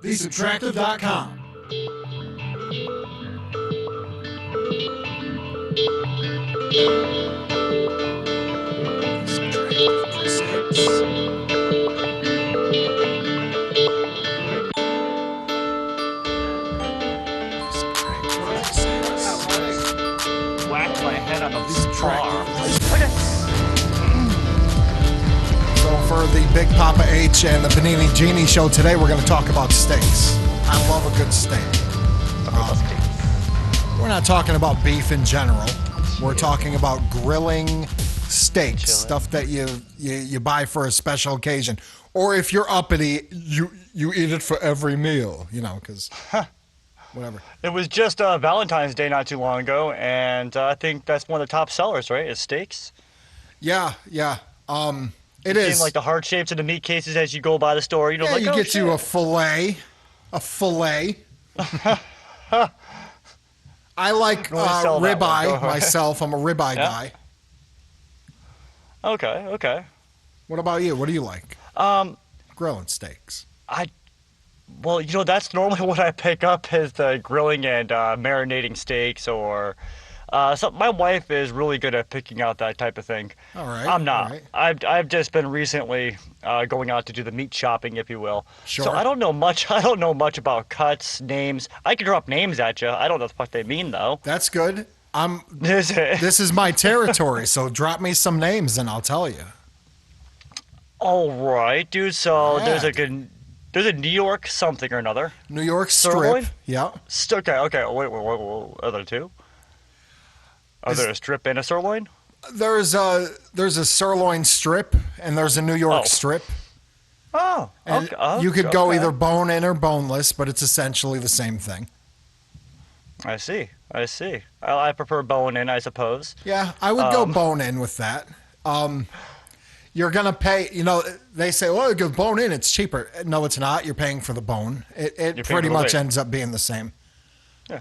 Subtractive.com. Subtractive presents. Whacked my head on the bar. Subtractive. Okay. So for the Big Poppa Aitch and the Panini Genie show today, we're going to talk about steaks. I love a good steak. We're not talking about beef in general. We're talking about grilling steaks, stuff that you buy for a special occasion, or if you're uppity, you eat it for every meal. You know, because whatever. It was just Valentine's Day not too long ago, and I think that's one of the top sellers, right? Is steaks. Yeah. It Seeing is like the heart shapes of the meat cases as you go by the store. You know, yeah, like, you oh, get shit. you a fillet. I like Really sell that one. Go ribeye ahead. myself. I'm a ribeye Yeah? guy. Okay. What about you? What do you like? Grilling steaks. Well, you know, that's normally what I pick up is the grilling and marinating steaks or. So my wife is really good at picking out that type of thing. All right. I'm not. all right. I've just been recently going out to do the meat shopping, if you will. Sure. So I don't know much. I don't know much about cuts, names. I can drop names at you. I don't know what the fuck they mean though. That's good. Is it? This is my territory, so drop me some names and I'll tell you. All right, dude. So Yeah. there's a New York something or another. New York strip. Sirloin? Yeah. Okay. Wait. Are there two? Are there a strip and a sirloin? There's a sirloin strip and there's a New York Oh. strip. Oh, And okay. you could go okay. either bone in or boneless, but it's essentially the same thing. I see. I prefer bone in, I suppose. Yeah, I would go bone in with that. You're gonna pay. You know, they say, "Well, go bone in. It's cheaper." No, it's not. You're paying for the bone. It You're paying pretty for the much weight. ends up being the same. Yeah.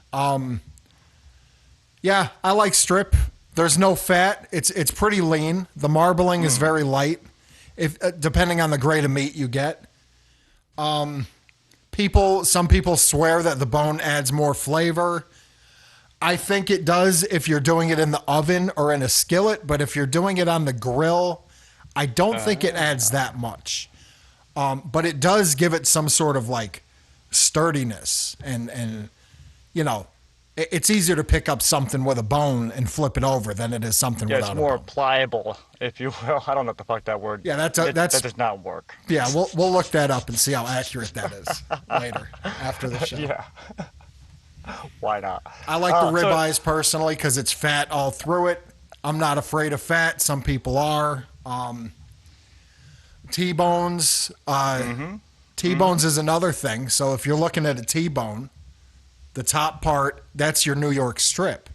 Yeah, I like strip. There's no fat. It's pretty lean. The marbling is very light. If depending on the grade of meat you get. Some people swear that the bone adds more flavor. I think it does if you're doing it in the oven or in a skillet, but if you're doing it on the grill, I don't think it adds that much. But it does give it some sort of like sturdiness and you know, it's easier to pick up something with a bone and flip it over than it is something Yeah, without it's a more bone. pliable, if you will. I don't know what the fuck that word. Yeah, that that does not work. Yeah, we'll look that up and see how accurate that is later after the show. Yeah. Why not? I like the So- ribeyes personally because it's fat all through it. I'm not afraid of fat. Some people are. T-bones. T-bones is another thing. So if you're looking at a T-bone, the top part, that's your New York strip.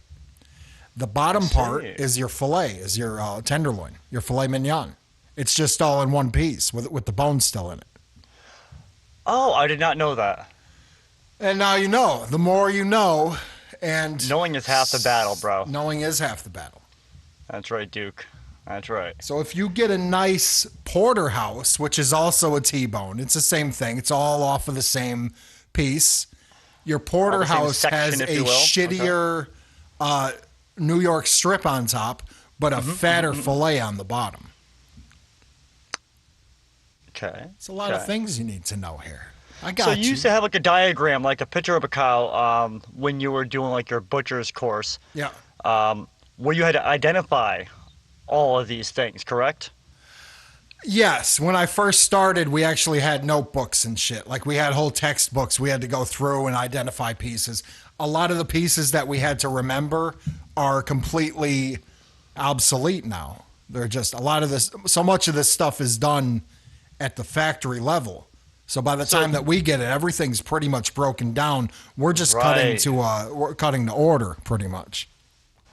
The bottom part is your fillet, is your tenderloin, your filet mignon. It's just all in one piece with the bone still in it. Oh, I did not know that. And now you know. The more you know, and Knowing is half the battle, bro. knowing is half the battle. That's right, Duke. That's right. So if you get a nice porterhouse, which is also a T-bone, it's the same thing. It's all off of the same piece. Your porterhouse section, has if a you will. shittier New York strip on top, but a fatter fillet on the bottom. Okay. It's a lot of things you need to know here. I got So you. you used to have like a diagram, like a picture of a cow, when you were doing like your butcher's course, Yeah. where you had to identify all of these things, correct? Yes, when I first started, we actually had notebooks and shit. Like we had whole textbooks we had to go through and identify pieces. A lot of the pieces that we had to remember are completely obsolete now. They're just a lot of this. So much of this stuff is done at the factory level. So by the time that we get it, everything's pretty much broken down. We're just cutting to order, pretty much.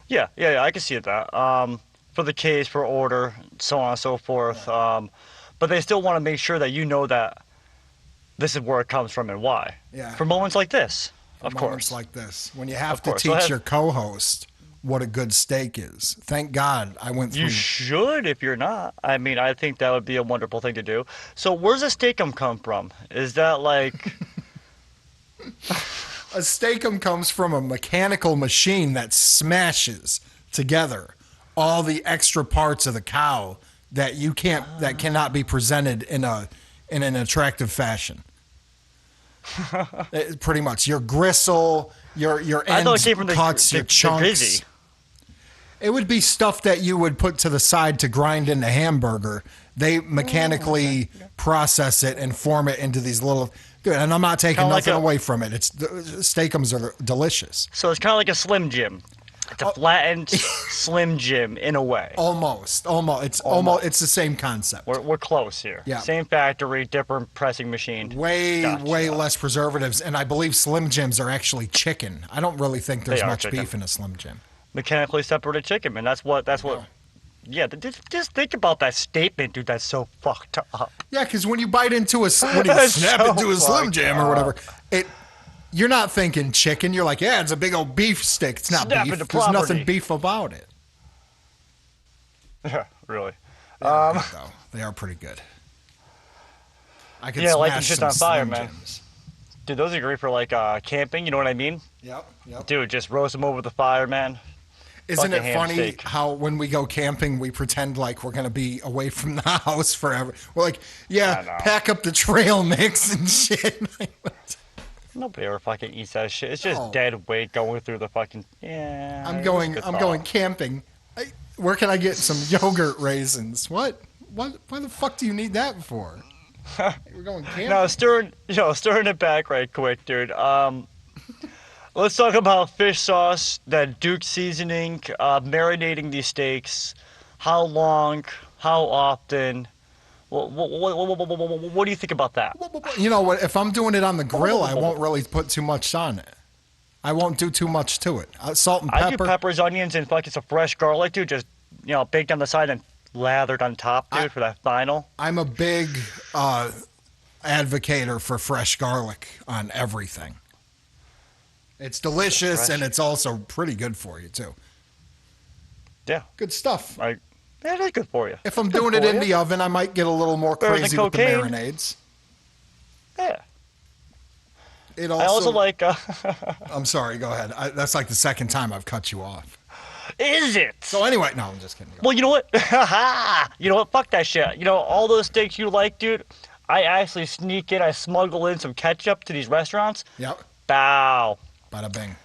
Yeah, I can see that. For the case, for order, so on and so forth. But they still want to make sure that you know that this is where it comes from and why. Yeah. For moments like this, of Moments course. like this, when you have Of to course. So teach have- your co-host what a good steak is. Thank God I went through. You should if you're not. I mean, I think that would be a wonderful thing to do. So where's the steak come from? Is that like A steakum comes from a mechanical machine that smashes together all the extra parts of the cow that that cannot be presented in an attractive fashion. Pretty much your gristle, your I thought ends, it came from cuts, your chunks. grizzy. It would be stuff that you would put to the side to grind into hamburger. They mechanically process it and form it into these little. Dude, and I'm not taking nothing away from it. Steakums are delicious. So it's kind of like a Slim Jim. It's a flattened Slim Jim in a way. Almost. It's the same concept. We're close here. Yeah. Same factory, different pressing machine. Way less preservatives, and I believe Slim Jims are actually chicken. I don't really think there's much beef in a Slim Jim. Mechanically separated chicken, man. That's what. Yeah, just think about that statement, dude. That's so fucked up. Yeah, because when you bite into a Slim Jim or whatever, you're not thinking chicken. You're like, yeah, it's a big old beef stick. It's not beef. There's nothing beef about it. Yeah, really. Though. They are pretty good. I can light them shits on fire, Slim man. Jims. Dude, those are great for like camping. You know what I mean? Yep. Dude, just roast them over the fire, man. Isn't it funny how when we go camping, we pretend like we're going to be away from the house forever? We're like, pack up the trail mix and shit. Nobody ever fucking eats that shit. It's just dead weight going through the fucking. Yeah. I'm going camping. Where can I get some yogurt raisins? What? Why the fuck do you need that for? We're going camping. Now stirring it back right quick, dude. Let's talk about fish sauce, that Duke seasoning, marinating these steaks. How long? How often? What do you think about that? You know what? If I'm doing it on the grill, I won't really put too much on it. I won't do too much to it. Salt and pepper. I do peppers, onions, and fucking some fresh garlic, dude. Just baked on the side and lathered on top, dude, for that final. I'm a big advocator for fresh garlic on everything. It's delicious, and it's also pretty good for you, too. Yeah. Good stuff. It is good for you. If I'm doing it in the oven, I might get a little more crazy with the marinades. Yeah. I also like... I'm sorry, go ahead. That's like the second time I've cut you off. Is it? So anyway, no, I'm just kidding. Well, you know what? You know what? Fuck that shit. All those steaks you like, dude, I actually I smuggle in some ketchup to these restaurants. Yep. Bow. Bada bing.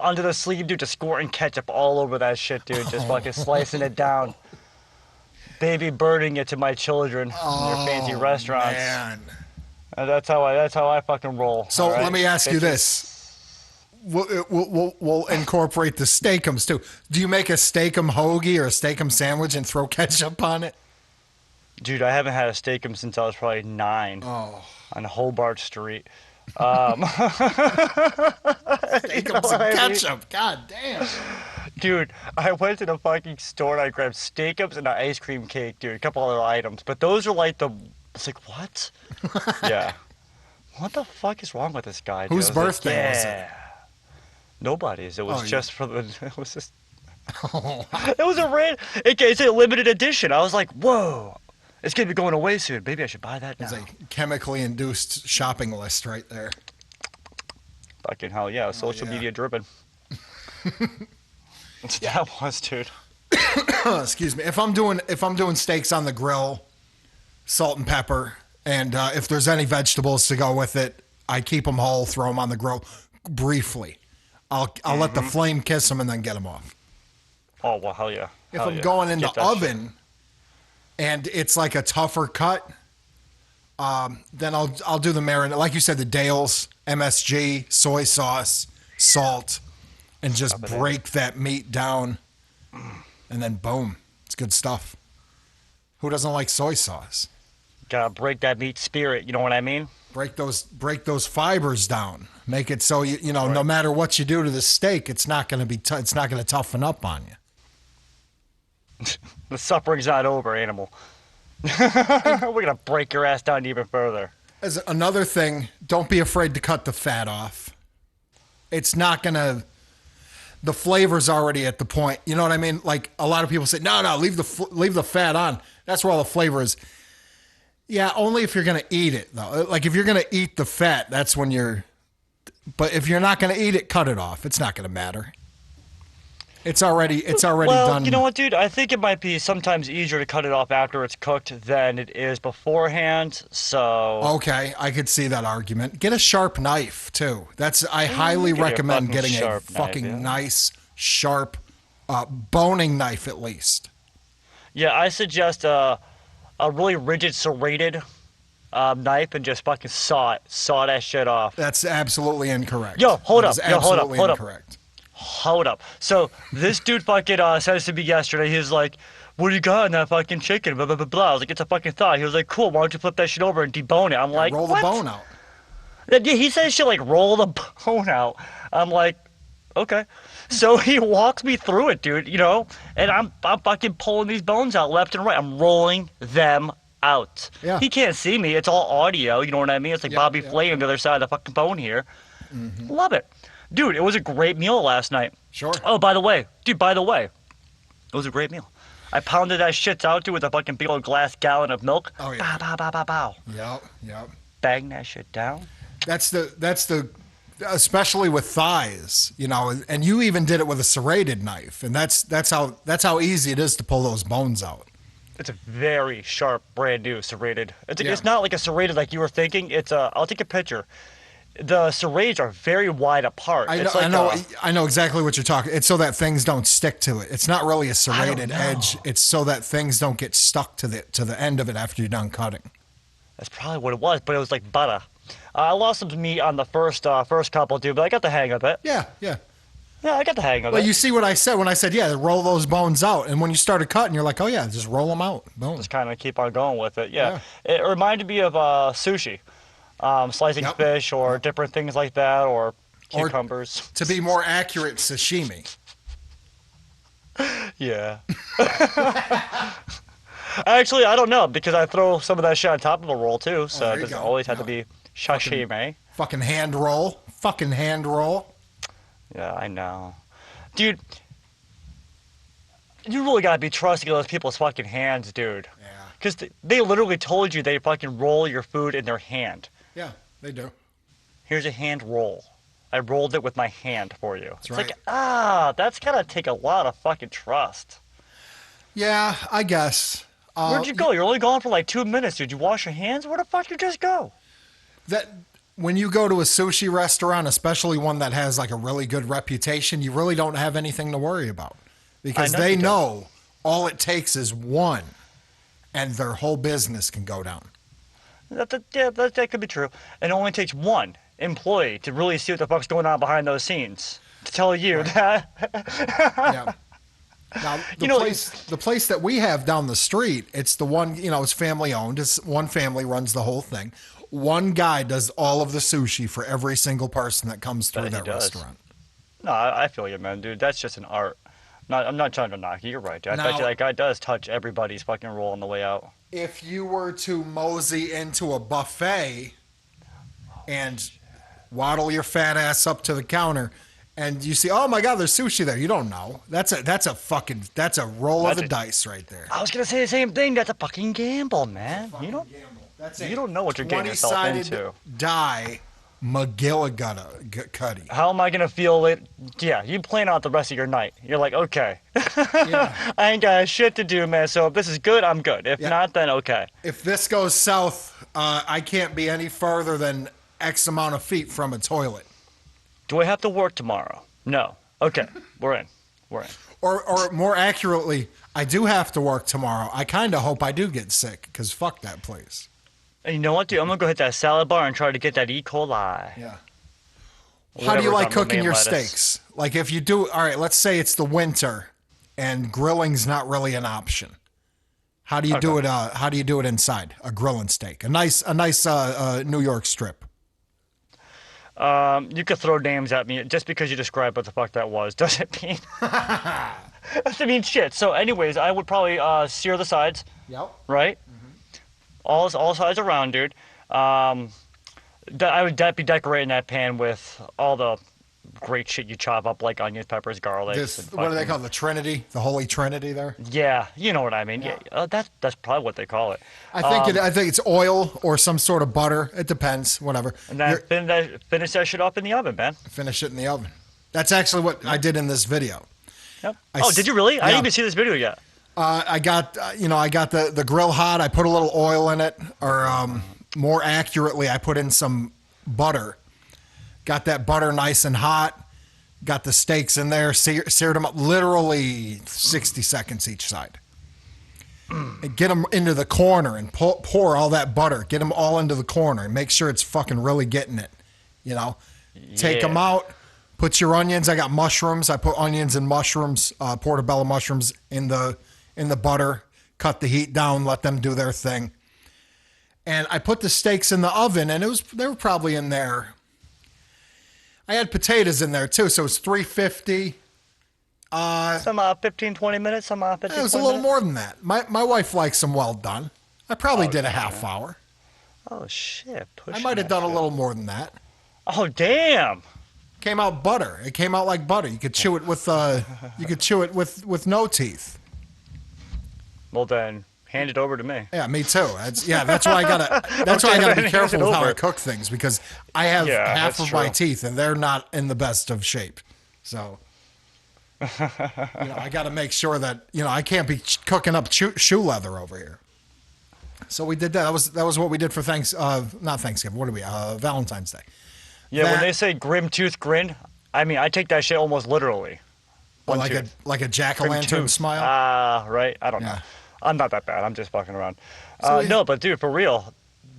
Under the sleeve, dude, just squirting ketchup all over that shit, dude. Just fucking slicing it down. Baby birding it to my children in their fancy restaurants. Man. And that's how I fucking roll. So let me ask you this. We'll incorporate the steakums too. Do you make a steakum hoagie or a steakum sandwich and throw ketchup on it? Dude, I haven't had a steakum since I was probably 9 on Hobart Street. Steakums and ketchup. God damn. Dude, I went to the fucking store and I grabbed steakums and an ice cream cake, dude. A couple other items. But those are like it's like, what? Yeah. What the fuck is wrong with this guy, dude? Whose birthday was it? Nobody's. It was just for the... It was just... It was it's a limited edition. I was like, whoa. It's going to be going away soon. Maybe I should buy that now. It's a chemically induced shopping list right there. Fucking hell, yeah. Social media driven. That was, dude. Excuse me. If I'm doing steaks on the grill, salt and pepper, and if there's any vegetables to go with it, I keep them whole, throw them on the grill briefly. I'll let the flame kiss them and then get them off. Oh, well, hell yeah. If I'm going in the oven and it's like a tougher cut, then I'll do the marinade. Like you said, the Dale's, MSG, soy sauce, salt, and just break that meat down. And then boom, it's good stuff. Who doesn't like soy sauce? Gotta break that meat spirit, you know what I mean? Break those fibers down. Make it so no matter what you do to the steak, it's not going to be it's not going to toughen up on you. The suffering's not over, animal. We're gonna break your ass down even further. As another thing, don't be afraid to cut the fat off. It's not gonna. The flavor's already at the point. You know what I mean? Like a lot of people say, no, leave the fat on. That's where all the flavor is. Yeah, only if you're gonna eat it though. Like if you're gonna eat the fat, that's when But if you're not going to eat it, cut it off. It's not going to matter. It's already Well, done. you know what, dude? I think it might be sometimes easier to cut it off after it's cooked than it is beforehand. So Okay, I could see that argument. Get a sharp knife too. I highly get a recommend fucking getting a sharp knife, fucking yeah. nice, sharp, boning knife at least. yeah, I suggest a really rigid serrated knife and just fucking saw that shit off. That's absolutely incorrect. Yo, hold That up. is Yo, hold up. absolutely Hold up. incorrect. Hold up. So this dude fucking says to me yesterday, he was like, "What do you got in that fucking chicken?" Blah blah blah blah. I was like, "It's a fucking thigh." He was like, "Cool. Why don't you flip that shit over and debone it?" I'm like, Roll "What?" the bone out. Yeah, he says shit like roll the bone out. I'm like, okay. So he walks me through it, dude. You know, and I'm fucking pulling these bones out left and right. I'm rolling them out. Yeah. He can't see me. It's all audio. You know what I mean? It's like Yeah, Bobby yeah, Flay on the other side of the fucking bone here. Love it. Dude, it was a great meal last night. Sure. Oh, by the way, it was a great meal. I pounded that shit out, dude, with a fucking big old glass gallon of milk. Oh, yeah. Bow, bow, bow, bow, bow. Yep. Bang that shit down. That's the especially with thighs, you know, and you even did it with a serrated knife, and that's how easy it is to pull those bones out. It's a very sharp, brand new serrated. Yeah. It's not like a serrated like you were thinking. I'll take a picture. The serrades are very wide apart. I know, It's like I know exactly what you're talking. It's so that things don't stick to it. It's not really a serrated know. edge. It's so that things don't get stuck to the end of it after you're done cutting. That's probably what it was, but it was like butter. I lost some meat on the first couple, dude, but I got the hang of it. Yeah. Yeah, I got the hang of Well, it. you see what I said when I said, yeah, roll those bones out. And when you started cutting, you're like, oh, yeah, just roll them out. Boom. Just kind of keep on going with it. Yeah. It reminded me of sushi, slicing Yep. fish or different things like that, or cucumbers. To be more accurate, sashimi. Yeah. Actually, I don't know because I throw some of that shit on top of a roll too, so there it you doesn't go. always have to Yeah. be sashimi. Fucking hand roll. Yeah, I know. Dude, you really gotta be trusting those people's fucking hands, dude. Yeah. Because they literally told you they fucking roll your food in their hand. Yeah, they do. Here's a hand roll. I rolled it with my hand for you. That's It's right. like, that's gotta take a lot of fucking trust. Yeah, I guess. Where'd you go? You're only gone for like 2 minutes. Did you wash your hands? Where the fuck you just go? That when you go to a sushi restaurant, especially one that has like a really good reputation, you really don't have anything to worry about because know they you don't. know all it takes is one, and their whole business can go down. That could be true. And it only takes one employee to really see what the fuck's going on behind those scenes to tell you that. Yeah. Now the place that we have down the street, it's the one, you know, it's family owned. It's one family runs the whole thing. One guy does all of the sushi for every single person that comes through He that does. restaurant. No, I feel you, man, dude. That's just an art. I'm not trying to knock you. You're right, dude. I bet Now- you that guy does touch everybody's fucking roll on the way out. If you were to mosey into a buffet and waddle your fat ass up to the counter and you see, oh my God, there's sushi there. You don't know. That's a roll of the dice right there. I was gonna say the same thing. That's a fucking gamble, man. You don't. That's You don't know what you're getting yourself 20-sided into. die McGillicuddy. How am I gonna feel it? Yeah, you plan out the rest of your night. You're like, okay, Yeah. I ain't got shit to do, man. So if this is good, I'm good. If Yeah. not, then okay. If this goes south, I can't be any further than X amount of feet from a toilet. Do I have to work tomorrow? No. Okay, we're in. Or more accurately, I do have to work tomorrow. I kind of hope I do get sick because fuck that place. And you know what, dude? I'm gonna go hit that salad bar and try to get that E. coli. Yeah. How do you Whatever's like on cooking romaine your lettuce. steaks? Like if you do, all right, let's say it's the winter and grilling's not really an option. How do you do it? How do you do it inside a grilling steak? A nice New York strip. You could throw names at me just because you described what the fuck that was. Doesn't mean. Doesn't mean shit. So, anyways, I would probably sear the sides, Yep. right? All sides around, dude. I would be decorating that pan with all the great shit you chop up like onions, peppers, garlic. What do they call it? The Trinity, the Holy Trinity there. Yeah, you know what I mean. Yeah, that's probably what they call it. I think it's oil or some sort of butter. It depends, whatever. And then finish that shit up in the oven, man. Finish it in the oven. That's actually what I did in this video. Yep. Did you really? I didn't even see this video yet. I got the grill hot. I put a little oil in it, or more accurately, I put in some butter. Got that butter nice and hot. Got the steaks in there, seared them up literally 60 seconds each side. And get them into the corner and pour all that butter. Get them all into the corner and make sure it's fucking really getting it. You know, take them out. Put your onions. I got mushrooms. I put onions and mushrooms, portobello mushrooms in the butter. Cut the heat down. Let them do their thing. And I put the steaks in the oven, and they were probably in there. I had potatoes in there too, so it was 350. Some 15, 20 minutes. Some 15, it was a little more than that. My wife likes them well done. I probably did a half hour. Oh shit! I might have done a little more than that. Oh damn! Came out butter. It came out like butter. You could chew it with with no teeth. Well then, hand it over to me. Yeah, me too. That's why I gotta be careful with how I cook things, because I have half of my teeth and they're not in the best of shape. So, I got to make sure that I can't be cooking up shoe leather over here. So we did that. That was what we did for not Thanksgiving. What are we? Valentine's Day. Yeah, when they say grim tooth grin, I mean I take that shit almost literally. Like a jack-o'-lantern smile. Right. I don't know. I'm not that bad. I'm just fucking around. No, but dude, for real,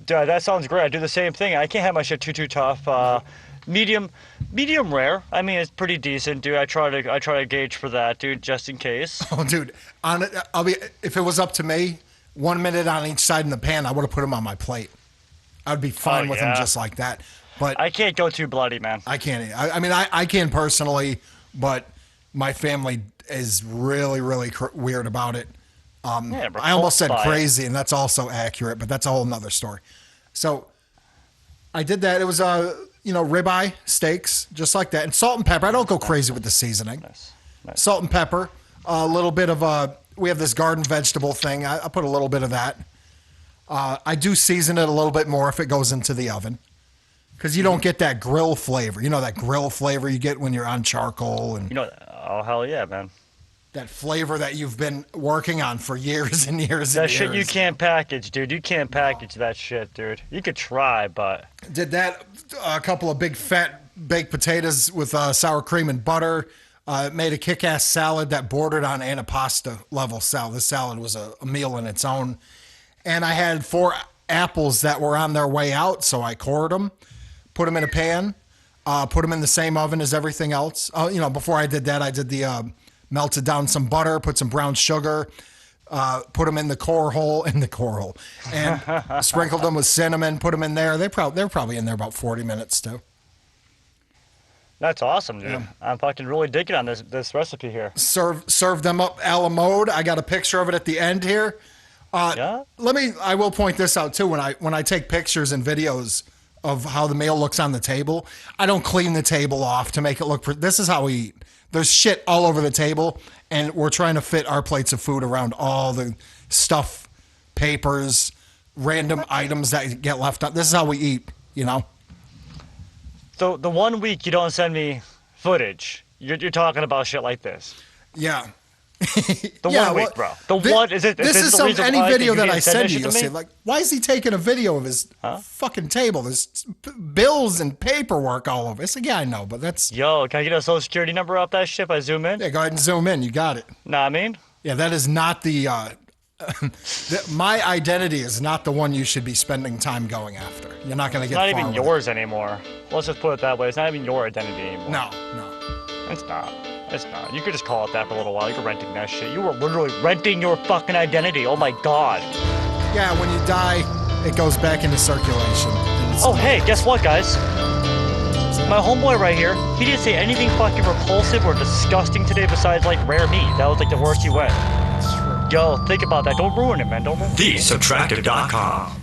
that sounds great. I do the same thing. I can't have my shit too tough. Medium rare. I mean, it's pretty decent, dude. I try to gauge for that, dude, just in case. Oh, dude, if it was up to me, 1 minute on each side in the pan, I would have put them on my plate. I'd be fine with them just like that. But I can't go too bloody, man. I can't. I mean, I can personally, but my family is really, really weird about it. I almost said crazy, and that's also accurate, but that's a whole nother story. So I did that. It was ribeye steaks, just like that, and salt and pepper. I don't go crazy with the seasoning. Nice. Salt and pepper, a little bit of we have this garden vegetable thing. I put a little bit of that. I do season it a little bit more if it goes into the oven, because you don't get that grill flavor. You know that grill flavor you get when you're on charcoal, and oh hell yeah, man. That flavor that you've been working on for years and years that shit you can't package, dude. You can't package that shit, dude. You could try, but... Did that, a couple of big fat baked potatoes with sour cream and butter. Made a kick-ass salad that bordered on antipasto level salad. This salad was a meal in its own. And I had 4 apples that were on their way out, so I cored them, put them in a pan, put them in the same oven as everything else. Before I did that, I did the... melted down some butter, put some brown sugar, put them in the core hole, and sprinkled them with cinnamon, put them in there. They're probably in there about 40 minutes too. That's awesome, dude. Yeah. I'm fucking really digging on this recipe here. Serve them up a la mode. I got a picture of it at the end here. I will point this out too. When I take pictures and videos of how the meal looks on the table, I don't clean the table off to make it look. This is how we eat. There's shit all over the table, and we're trying to fit our plates of food around all the stuff, papers, random items that get left out. This is how we eat, So the 1 week you don't send me footage, you're talking about shit like this. Yeah. The 1 week, bro. This is any video that I send you, you'll say, like, why is he taking a video of his fucking table? There's bills and paperwork all over. It's like, yeah, I know, but that's... Yo, can I get a social security number off that shit if I zoom in? Yeah, go ahead and zoom in. You got it. Know what I mean? Yeah, that is not the... my identity is not the one you should be spending time going after. You're not going to get far. It's not even yours anymore. Let's just put it that way. It's not even your identity anymore. No. It's not. It's not. You could just call it that for a little while. You're renting that shit. You were literally renting your fucking identity. Oh my god. Yeah, when you die, it goes back into circulation. Oh, hey, guess what, guys? My homeboy right here, he didn't say anything fucking repulsive or disgusting today besides, like, rare meat. That was, like, the worst he went. Yo, think about that. Don't ruin it, man. Don't ruin it. Subtractive.com.